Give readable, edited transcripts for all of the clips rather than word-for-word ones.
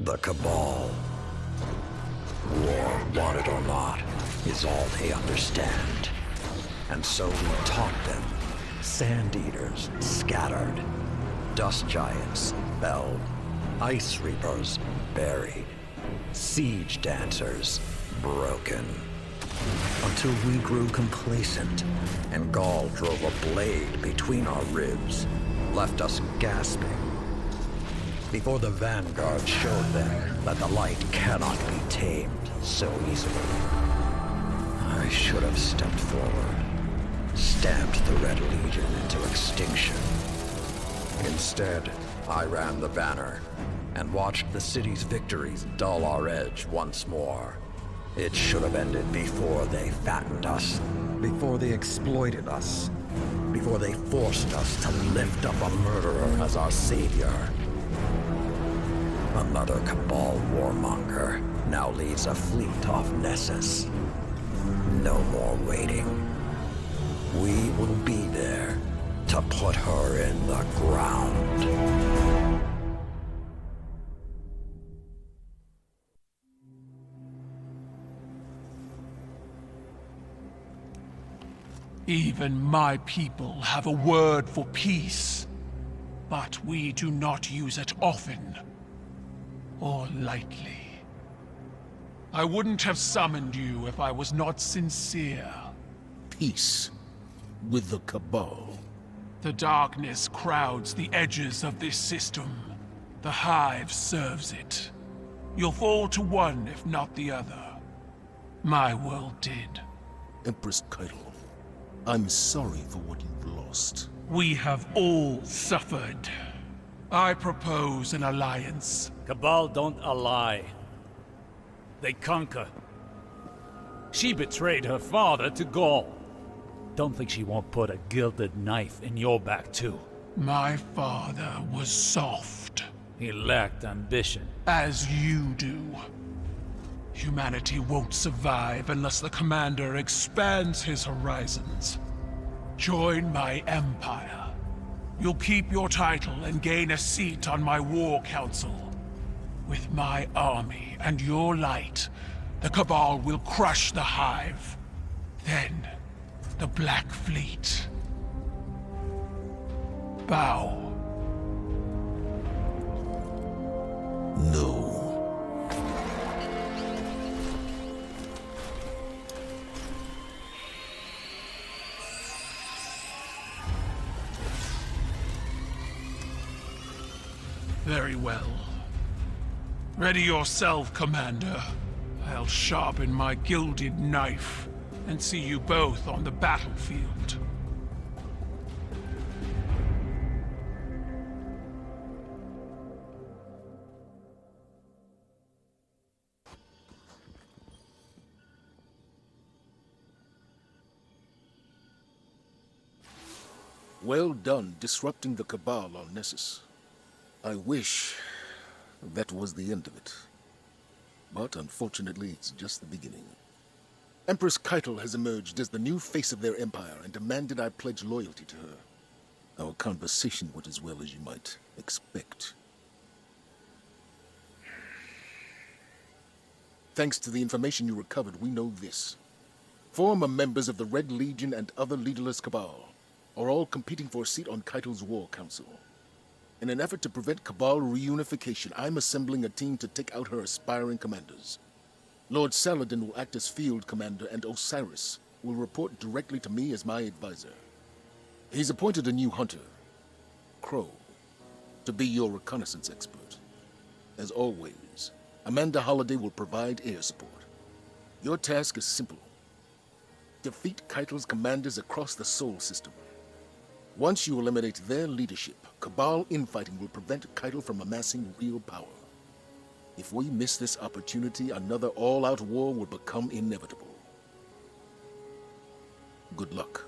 The Cabal. War, want it or not, is all they understand. And so we taught them. Sand Eaters scattered. Dust Giants felled. Ice Reapers buried. Siege Dancers broken. Until we grew complacent, and Gaul drove a blade between our ribs, left us gasping. Before the Vanguard showed them that the light cannot be tamed so easily. I should have stepped forward, stamped the Red Legion into extinction. Instead, I ran the banner, and watched the city's victories dull our edge once more. It should have ended before they fattened us, before they exploited us, before they forced us to lift up a murderer as our savior. Another Cabal warmonger now leads a fleet off Nessus. No more waiting. We will be there to put her in the ground. Even my people have a word for peace, but we do not use it often or lightly. I wouldn't have summoned you if I was not sincere. Peace with the Cabal. The darkness crowds the edges of this system. The Hive serves it. You'll fall to one if not the other. My world did. Empress Keitel, I'm sorry for what you've lost. We have all suffered. I propose an alliance. Cabal don't ally. They conquer. She betrayed her father to Gaul. Don't think she won't put a gilded knife in your back too. My father was soft. He lacked ambition. As you do. Humanity won't survive unless the Commander expands his horizons. Join my empire. You'll keep your title and gain a seat on my war council. With my army and your light, the Cabal will crush the Hive. Then, the Black Fleet. Bow. No. Very well. Ready yourself, Commander. I'll sharpen my gilded knife and see you both on the battlefield. Well done disrupting the Cabal on Nessus. I wish that was the end of it. But unfortunately, it's just the beginning. Empress Keitel has emerged as the new face of their empire and demanded I pledge loyalty to her. Our conversation went as well as you might expect. Thanks to the information you recovered, we know this. Former members of the Red Legion and other leaderless Cabal are all competing for a seat on Keitel's War Council. In an effort to prevent Cabal reunification, I'm assembling a team to take out her aspiring commanders. Lord Saladin will act as field commander, and Osiris will report directly to me as my advisor. He's appointed a new hunter, Crow, to be your reconnaissance expert. As always, Amanda Holliday will provide air support. Your task is simple. Defeat Keitel's commanders across the Sol system. Once you eliminate their leadership, Cabal infighting will prevent Keitel from amassing real power. If we miss this opportunity, another all-out war will become inevitable. Good luck.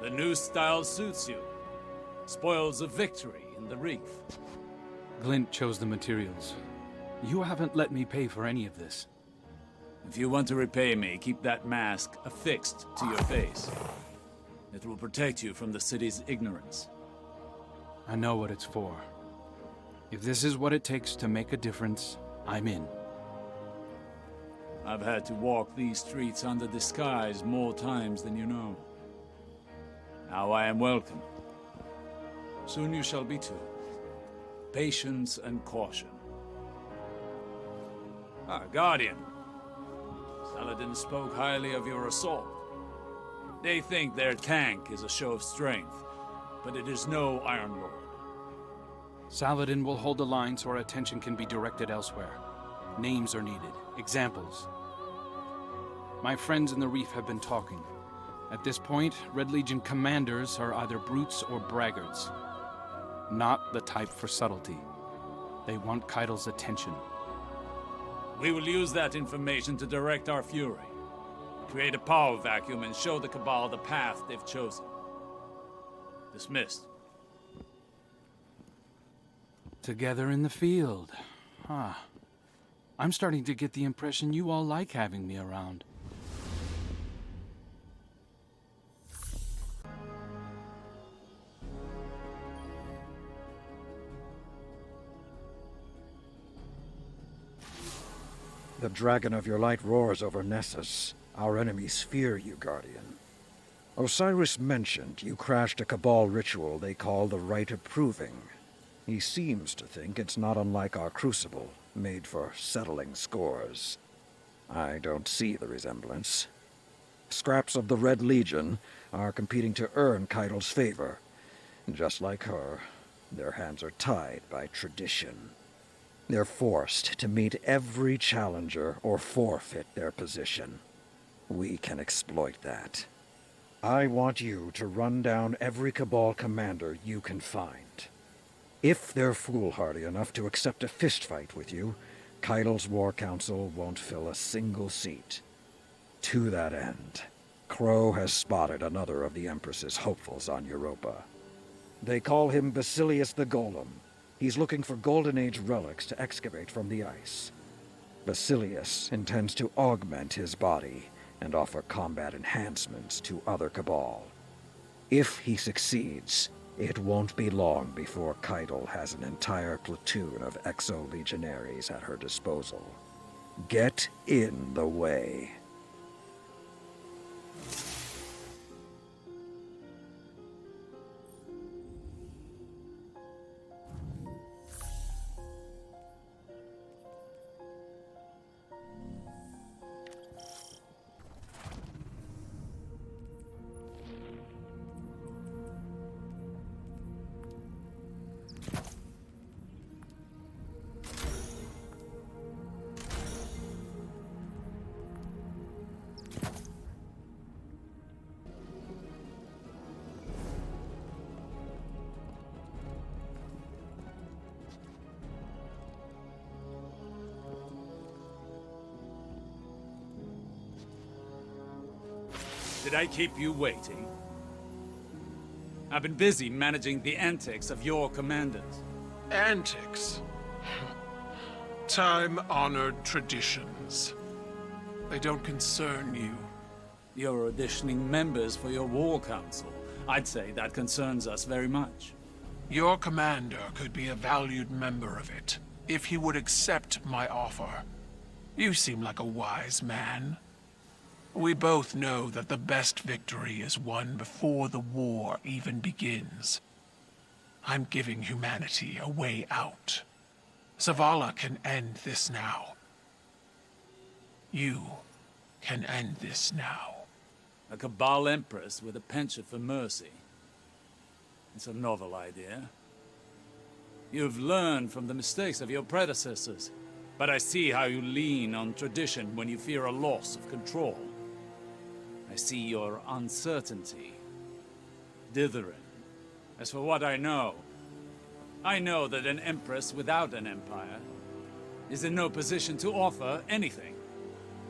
The new style suits you. Spoils of victory in the reef. Glint chose the materials. You haven't let me pay for any of this. If you want to repay me, keep that mask affixed to your face. It will protect you from the city's ignorance. I know what it's for. If this is what it takes to make a difference, I'm in. I've had to walk these streets under disguise more times than you know. Now I am welcome. Soon you shall be too. Patience and caution. Guardian. Saladin spoke highly of your assault. They think their tank is a show of strength, but it is no Iron Lord. Saladin will hold the line so our attention can be directed elsewhere. Names are needed, examples. My friends in the Reef have been talking. At this point, Red Legion commanders are either brutes or braggarts. Not the type for subtlety. They want Keitel's attention. We will use that information to direct our fury. Create a power vacuum and show the Cabal the path they've chosen. Dismissed. Together in the field. I'm starting to get the impression you all like having me around. The dragon of your light roars over Nessus. Our enemies fear you, Guardian. Osiris mentioned you crashed a Cabal ritual they call the Rite of Proving. He seems to think it's not unlike our Crucible, made for settling scores. I don't see the resemblance. Scraps of the Red Legion are competing to earn Keitel's favor. Just like her, their hands are tied by tradition. They're forced to meet every challenger or forfeit their position. We can exploit that. I want you to run down every Cabal commander you can find. If they're foolhardy enough to accept a fistfight with you, Keitel's War Council won't fill a single seat. To that end, Crow has spotted another of the Empress's hopefuls on Europa. They call him Basilius the Golem. He's looking for Golden Age relics to excavate from the ice. Basilius intends to augment his body and offer combat enhancements to other Cabal. If he succeeds, it won't be long before Keitel has an entire platoon of exo-legionaries at her disposal. Get in the way. Did I keep you waiting? I've been busy managing the antics of your commanders. Antics? Time-honored traditions. They don't concern you. You're auditioning members for your war council. I'd say that concerns us very much. Your commander could be a valued member of it, if he would accept my offer. You seem like a wise man. We both know that the best victory is won before the war even begins. I'm giving humanity a way out. ZAVALA can end this now. You can end this now. A Cabal Empress with a penchant for mercy. It's a novel idea. You've learned from the mistakes of your predecessors, but I see how you lean on tradition when you fear a loss of control. I see your uncertainty, dithering. As for what I know that an Empress without an empire is in no position to offer anything.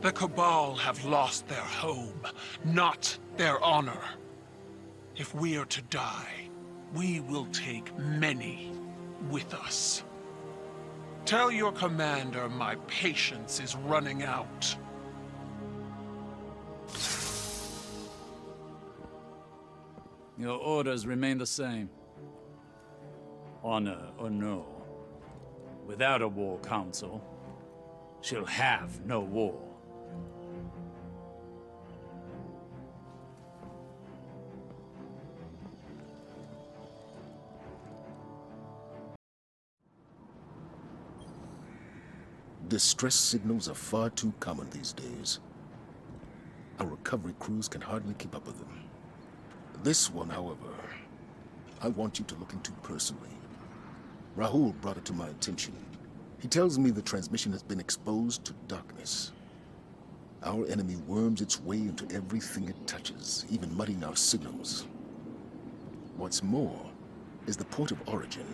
The Cabal have lost their home, not their honor. If we are to die, we will take many with us. Tell your commander my patience is running out. Your orders remain the same. Honor or no, without a war council, she'll have no war. Distress signals are far too common these days. Our recovery crews can hardly keep up with them. This one, however, I want you to look into personally. Rahul brought it to my attention. He tells me the transmission has been exposed to darkness. Our enemy worms its way into everything it touches, even muddying our signals. What's more is the point of origin,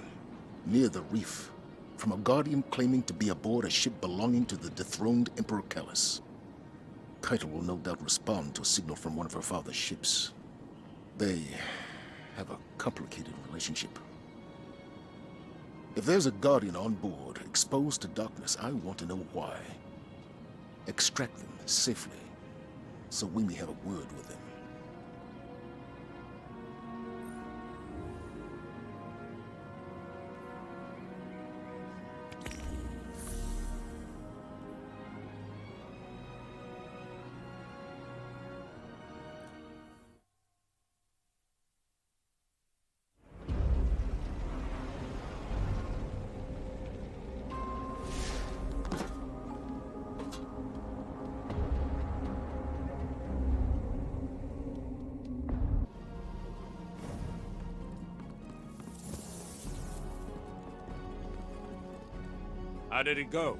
near the reef, from a Guardian claiming to be aboard a ship belonging to the dethroned Emperor Callus. Keitel will no doubt respond to a signal from one of her father's ships. They have a complicated relationship. If there's a Guardian on board, exposed to darkness, I want to know why. Extract them safely, so we may have a word with them. How did it go?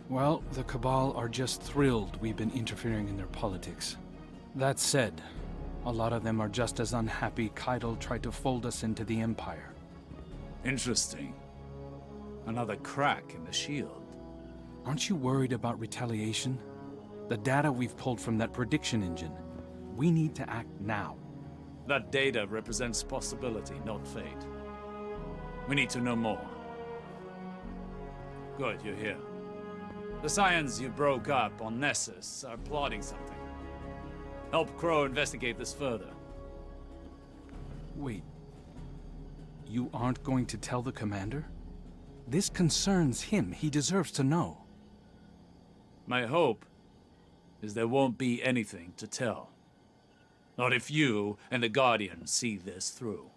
Well, the Cabal are just thrilled we've been interfering in their politics. That said, a lot of them are just as unhappy Keitel tried to fold us into the Empire. Interesting. Another crack in the shield. Aren't you worried about retaliation? The data we've pulled from that prediction engine. We need to act now. That data represents possibility, not fate. We need to know more. Good, you're here. The Scions you broke up on Nessus are plotting something. Help Crow investigate this further. Wait. You aren't going to tell the commander? This concerns him. He deserves to know. My hope is there won't be anything to tell. Not if you and the Guardian see this through.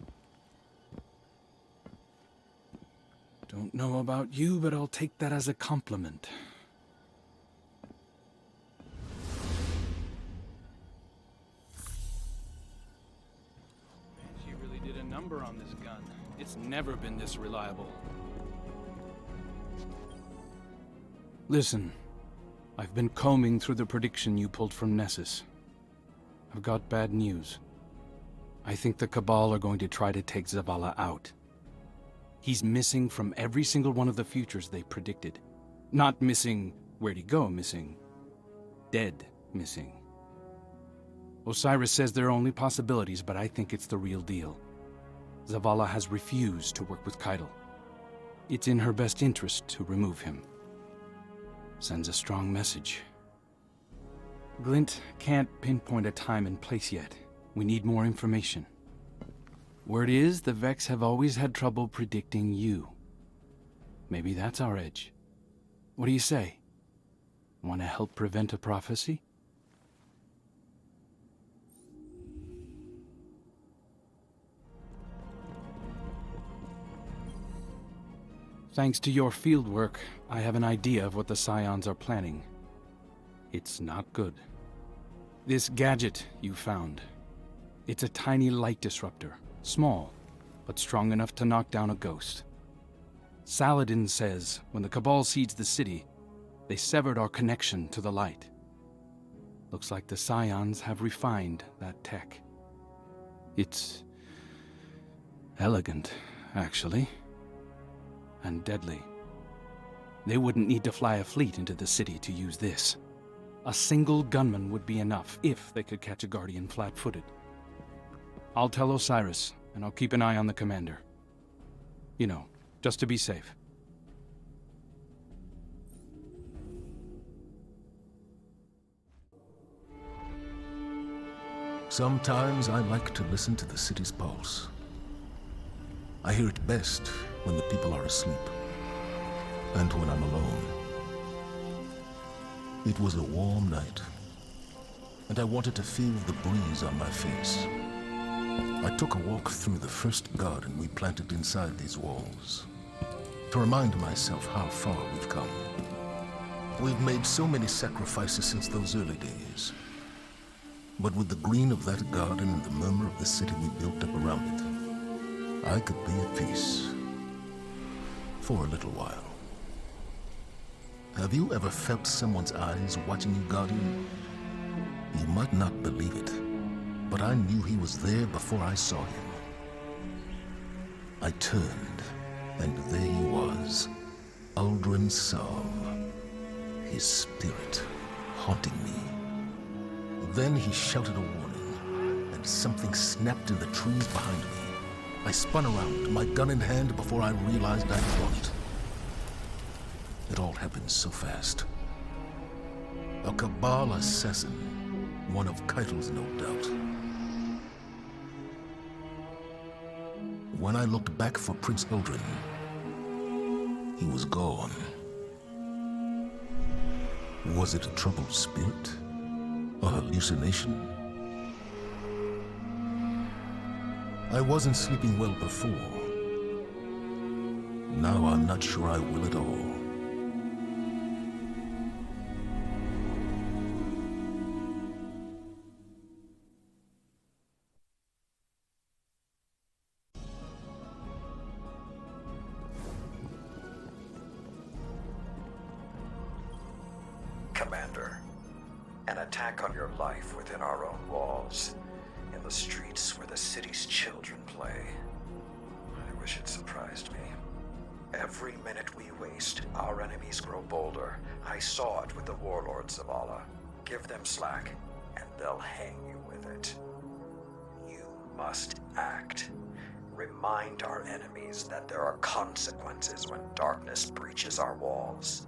Don't know about you, but I'll take that as a compliment. She really did a number on this gun. It's never been this reliable. Listen, I've been combing through the prediction you pulled from Nessus. I've got bad news. I think the Cabal are going to try to take ZAVALA out. He's missing from every single one of the futures they predicted. Not missing where'd he go missing. Dead missing. Osiris says there are only possibilities, but I think it's the real deal. ZAVALA has refused to work with Keitel. It's in her best interest to remove him. Sends a strong message. Glint can't pinpoint a time and place yet. We need more information. Word is, the Vex have always had trouble predicting you. Maybe that's our edge. What do you say? Want to help prevent a prophecy? Thanks to your fieldwork, I have an idea of what the Scions are planning. It's not good. This gadget you found. It's a tiny light disruptor. Small, but strong enough to knock down a ghost. Saladin says when the Cabal sieged the city, they severed our connection to the light. Looks like the Scions have refined that tech. It's elegant, actually. And deadly. They wouldn't need to fly a fleet into the city to use this. A single gunman would be enough if they could catch a Guardian flat-footed. I'll tell Osiris, And I'll keep an eye on the commander. You know, just to be safe. Sometimes I like to listen to the city's pulse. I hear it best when the people are asleep, and when I'm alone. It was a warm night, and I wanted to feel the breeze on my face. I took a walk through the first garden we planted inside these walls, to remind myself how far we've come. We've made so many sacrifices since those early days. But with the green of that garden and the murmur of the city we built up around it, I could be at peace. For a little while. Have you ever felt someone's eyes watching you, Guardian? You might not believe it, but I knew he was there before I saw him. I turned, and there he was, Uldren Sav, his spirit haunting me. Then he shouted a warning, and something snapped in the trees behind me. I spun around, my gun in hand, before I realized I'd drawn it. It all happened so fast. A Cabal assassin, one of Keitel's, no doubt. When I looked back for Prince Uldren, he was gone. Was it a troubled spirit? A hallucination? I wasn't sleeping well before. Now I'm not sure I will at all. Commander, an attack on your life within our own walls, in the streets where the city's children play. I wish it surprised me. Every minute we waste, our enemies grow bolder. I saw it with the warlords of ZAVALA. Give them slack, and they'll hang you with it. You must act. Remind our enemies that there are consequences when darkness breaches our walls.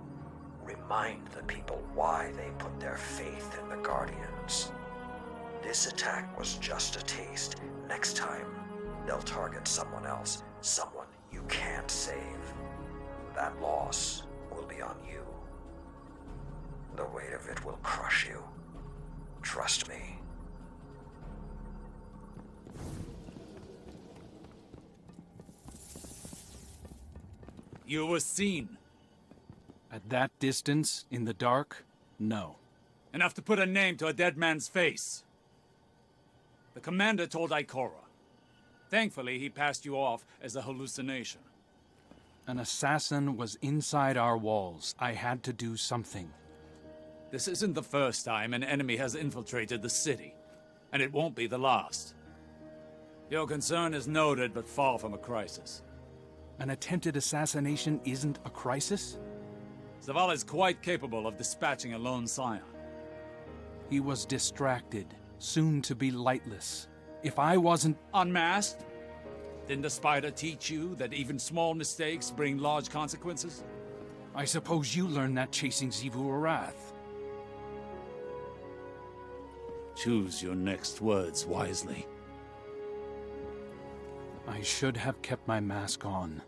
Remind the people why they put their faith in the Guardians. This attack was just a taste. Next time, they'll target someone else, someone you can't save. That loss will be on you. The weight of it will crush you. Trust me. You were seen. At that distance, in the dark, no. Enough to put a name to a dead man's face. The commander told Ikora. Thankfully, he passed you off as a hallucination. An assassin was inside our walls. I had to do something. This isn't the first time an enemy has infiltrated the city, and it won't be the last. Your concern is noted, but far from a crisis. An attempted assassination isn't a crisis? ZAVALA is quite capable of dispatching a lone scion. He was distracted, soon to be lightless. If I wasn't Unmasked? Didn't the spider teach you that even small mistakes bring large consequences? I suppose you learned that chasing Xivu Arath. Choose your next words wisely. I should have kept my mask on,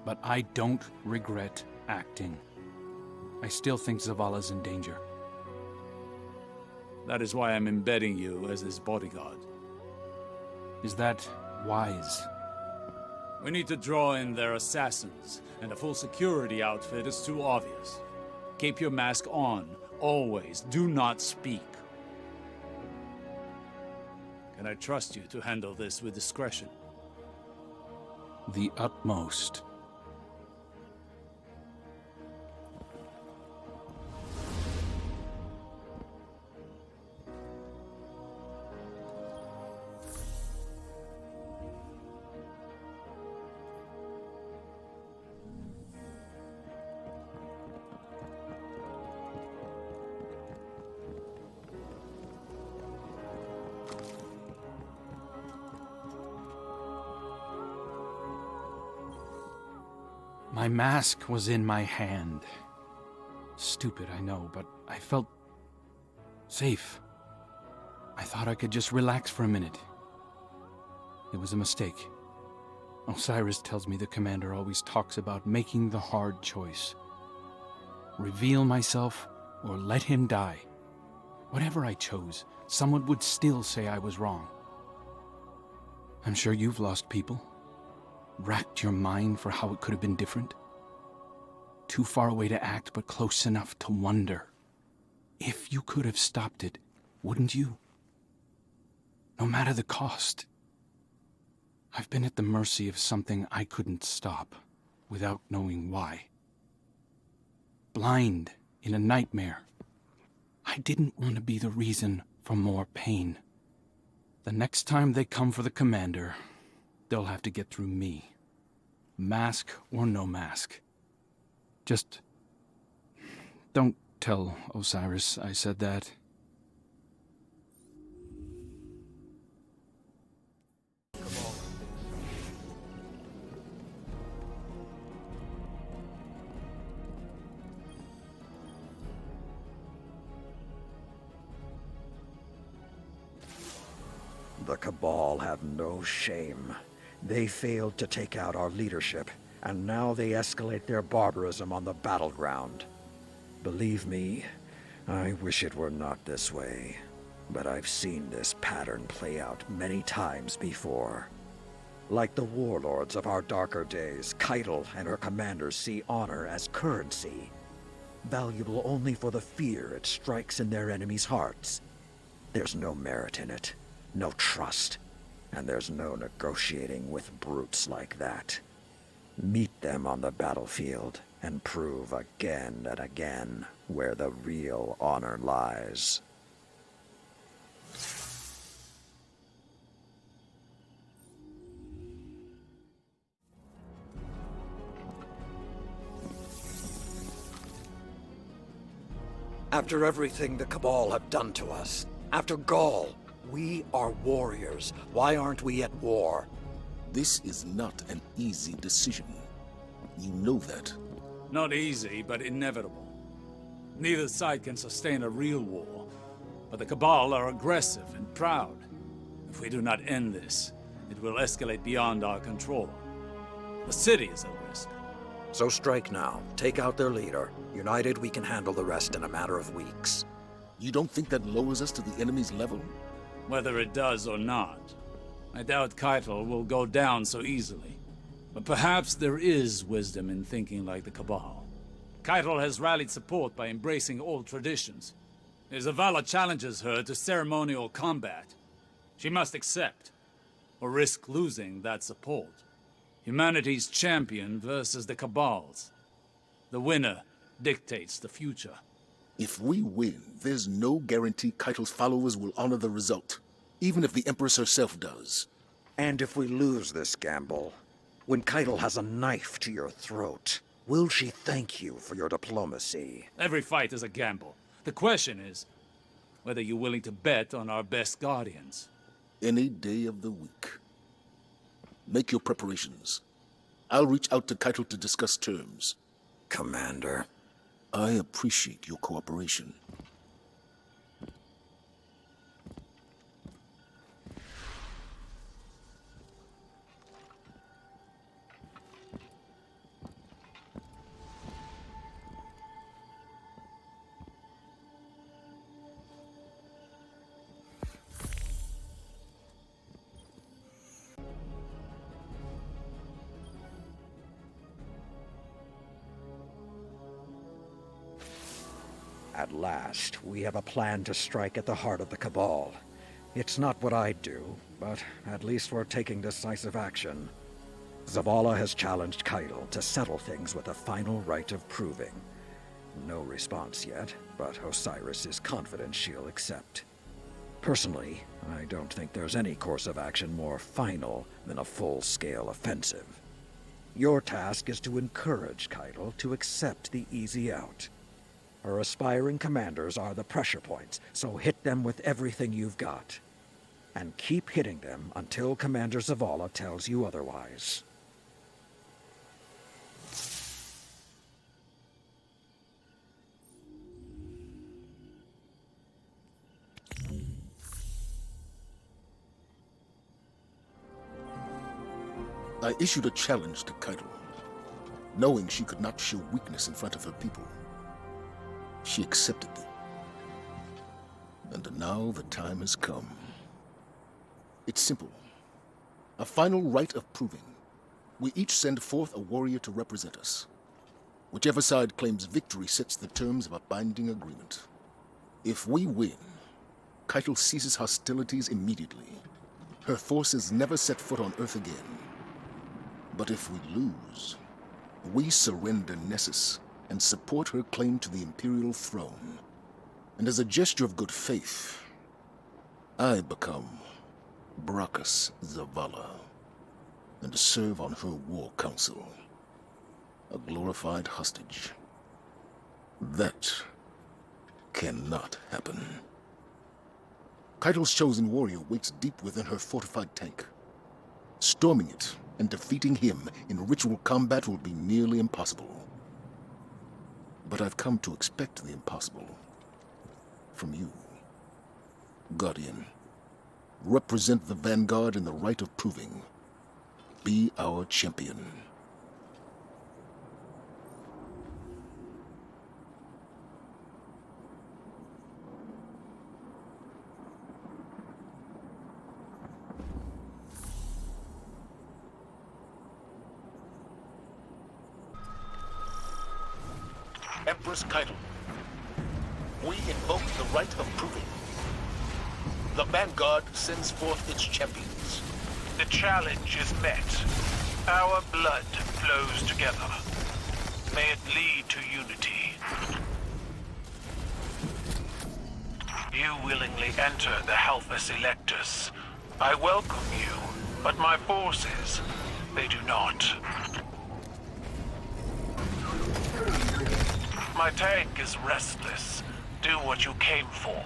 but I don't regret acting. I still think Zavala's in danger. That is why I'm embedding you as his bodyguard. Is that wise? We need to draw in their assassins, and a full security outfit is too obvious. Keep your mask on, always. Do not speak. Can I trust you to handle this with discretion? The utmost. My mask was in my hand. Stupid, I know, but I felt safe. I thought I could just relax for a minute. It was a mistake. Osiris tells me the commander always talks about making the hard choice. Reveal myself or let him die. Whatever I chose, someone would still say I was wrong. I'm sure you've lost people. Racked your mind for how it could have been different. Too far away to act, but close enough to wonder. If you could have stopped it, wouldn't you? No matter the cost. I've been at the mercy of something I couldn't stop, without knowing why. Blind in a nightmare. I didn't want to be the reason for more pain. The next time they come for the commander, they'll have to get through me. Mask or no mask. Just don't tell Osiris I said that. The Cabal have no shame. They failed to take out our leadership, and now they escalate their barbarism on the battleground. Believe me, I wish it were not this way. But I've seen this pattern play out many times before. Like the warlords of our darker days, Keitel and her commanders see honor as currency, valuable only for the fear it strikes in their enemies' hearts. There's no merit in it, no trust, and there's no negotiating with brutes like that. Meet them on the battlefield and prove again and again where the real honor lies. After everything the Cabal have done to us, after Gaul, we are warriors. Why aren't we at war? This is not an easy decision. You know that. Not easy, but inevitable. Neither side can sustain a real war, but the Cabal are aggressive and proud. If we do not end this, it will escalate beyond our control. The city is at risk. So strike now. Take out their leader. United, we can handle the rest in a matter of weeks. You don't think that lowers us to the enemy's level? Whether it does or not, I doubt Keitel will go down so easily. But perhaps there is wisdom in thinking like the Cabal. Keitel has rallied support by embracing old traditions. If ZAVALA challenges her to ceremonial combat, she must accept, or risk losing that support. Humanity's champion versus the Cabal's. The winner dictates the future. If we win, there's no guarantee Keitel's followers will honor the result, even if the Empress herself does. And if we lose this gamble, when Keitel has a knife to your throat, will she thank you for your diplomacy? Every fight is a gamble. The question is whether you're willing to bet on our best guardians. Any day of the week. Make your preparations. I'll reach out to Keitel to discuss terms. Commander. I appreciate your cooperation. At last, we have a plan to strike at the heart of the Cabal. It's not what I'd do, but at least we're taking decisive action. ZAVALA has challenged Keitel to settle things with a final rite of proving. No response yet, but Osiris is confident she'll accept. Personally, I don't think there's any course of action more final than a full-scale offensive. Your task is to encourage Keitel to accept the easy out. Her aspiring commanders are the pressure points, so hit them with everything you've got. And keep hitting them until Commander ZAVALA tells you otherwise. I issued a challenge to Keitel, knowing she could not show weakness in front of her people. She accepted it. And now the time has come. It's simple. A final rite of proving. We each send forth a warrior to represent us. Whichever side claims victory sets the terms of a binding agreement. If we win, Keitel ceases hostilities immediately. Her forces never set foot on Earth again. But if we lose, we surrender Nessus and support her claim to the Imperial throne. And as a gesture of good faith, I become Brachus Zavala and serve on her war council, a glorified hostage. That cannot happen. Keitel's chosen warrior waits deep within her fortified tank. Storming it and defeating him in ritual combat will be nearly impossible. But I've come to expect the impossible from you. Guardian, represent the Vanguard in the rite of proving. Be our champion. Empress Keitel, we invoke the rite of proving. The Vanguard sends forth its champions. The challenge is met. Our blood flows together. May it lead to unity. You willingly enter the Halphus Electus. I welcome you, but my forces, they do not. My tank is restless. Do what you came for.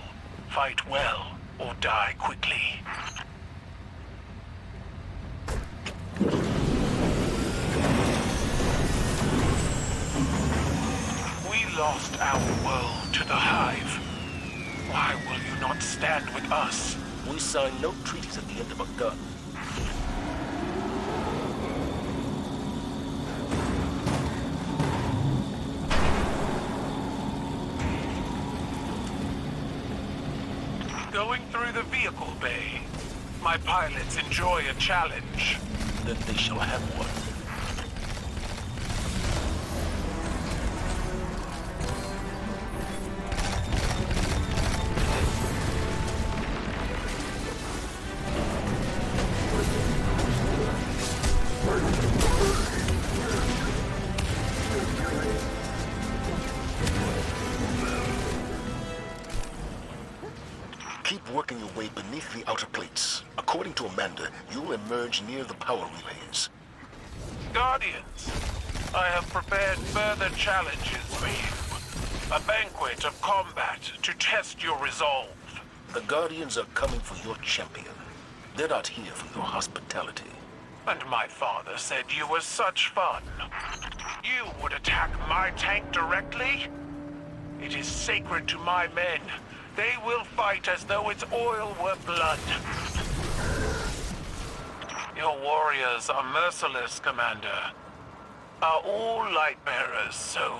Fight well, or die quickly. We lost our world to the Hive. Why will you not stand with us? We sign no treaties at the end of a gun. Going through the vehicle bay. My pilots enjoy a challenge. Then they shall have one. Keep working your way beneath the outer plates. According to Amanda, you'll emerge near the power relays. Guardians, I have prepared further challenges for you. A banquet of combat to test your resolve. The Guardians are coming for your champion. They're not here for your hospitality. And my father said you were such fun. You would attack my tank directly? It is sacred to my men. They will fight as though its oil were blood. Your warriors are merciless, Commander. Are all Lightbearers so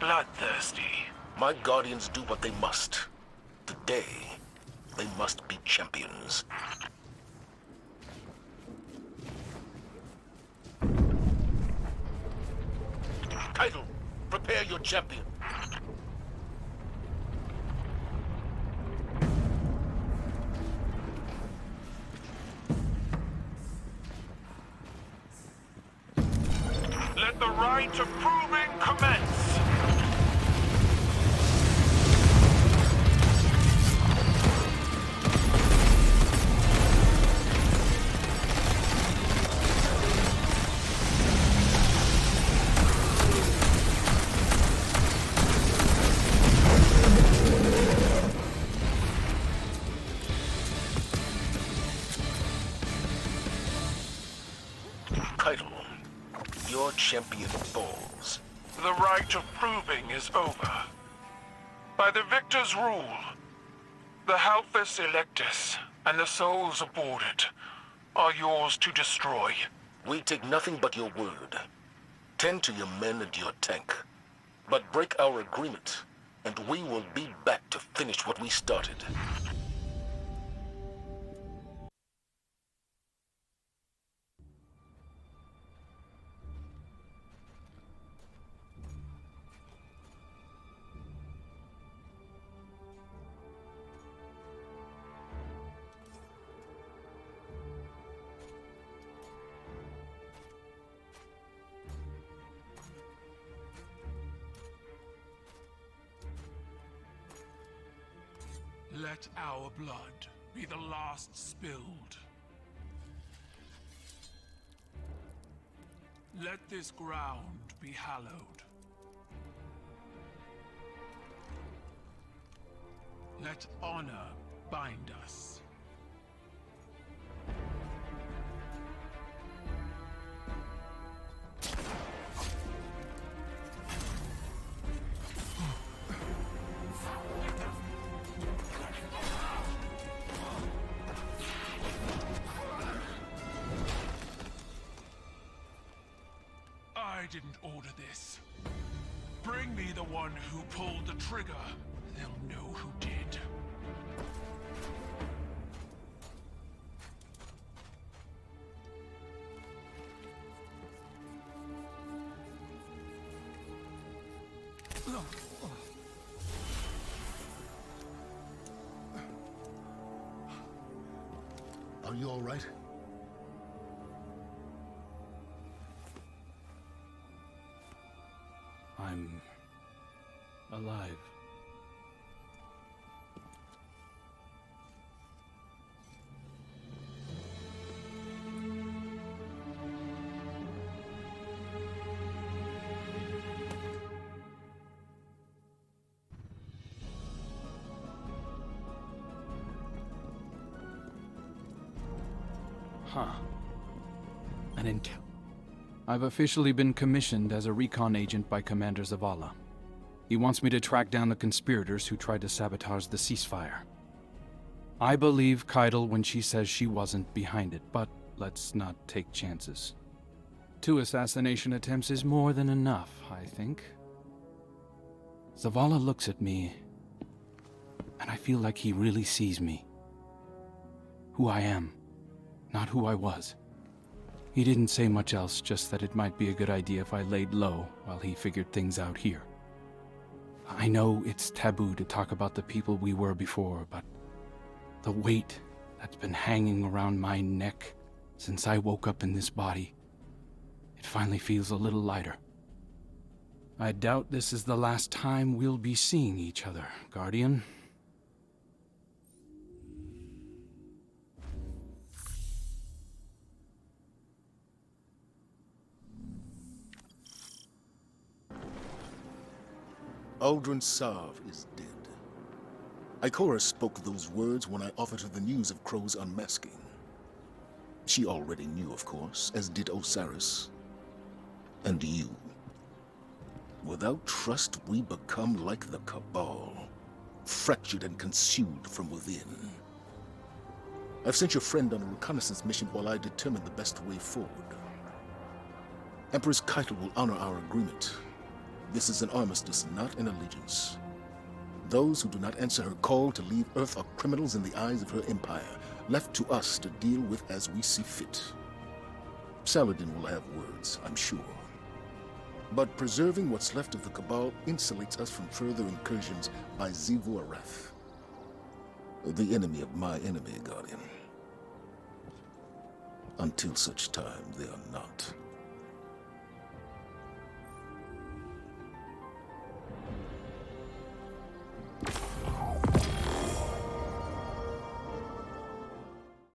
bloodthirsty? My Guardians do what they must. Today, they must be champions. Keitel, prepare your champion. Let the rite of proving commence! Keitel, your champion falls. The rite of proving is over. By the victor's rule, the Halphus Electus and the souls aboard it are yours to destroy. We take nothing but your word. Tend to your men and your tank. But break our agreement, and we will be back to finish what we started. Let our blood be the last spilled. Let this ground be hallowed. Let honor bind us. I didn't order this. Bring me the one who pulled the trigger. They'll know who did. Are you all right? I'm alive. Huh. An intel. I've officially been commissioned as a recon agent by Commander ZAVALA. He wants me to track down the conspirators who tried to sabotage the ceasefire. I believe Keitel when she says she wasn't behind it, but let's not take chances. 2 assassination attempts is more than enough, I think. ZAVALA looks at me, and I feel like he really sees me. Who I am, not who I was. He didn't say much else, just that it might be a good idea if I laid low while he figured things out here. I know it's taboo to talk about the people we were before, but the weight that's been hanging around my neck since I woke up in this body, it finally feels a little lighter. I doubt this is the last time we'll be seeing each other, Guardian. Aldrin Sav is dead. Ikora spoke those words when I offered her the news of Crow's unmasking. She already knew, of course, as did Osiris. And you. Without trust, we become like the Cabal, fractured and consumed from within. I've sent your friend on a reconnaissance mission while I determine the best way forward. Empress Keitel will honor our agreement. This is an armistice, not an allegiance. Those who do not answer her call to leave Earth are criminals in the eyes of her empire, left to us to deal with as we see fit. Saladin will have words, I'm sure. But preserving what's left of the Cabal insulates us from further incursions by Xivu Arath, the enemy of my enemy, Guardian. Until such time, they are not.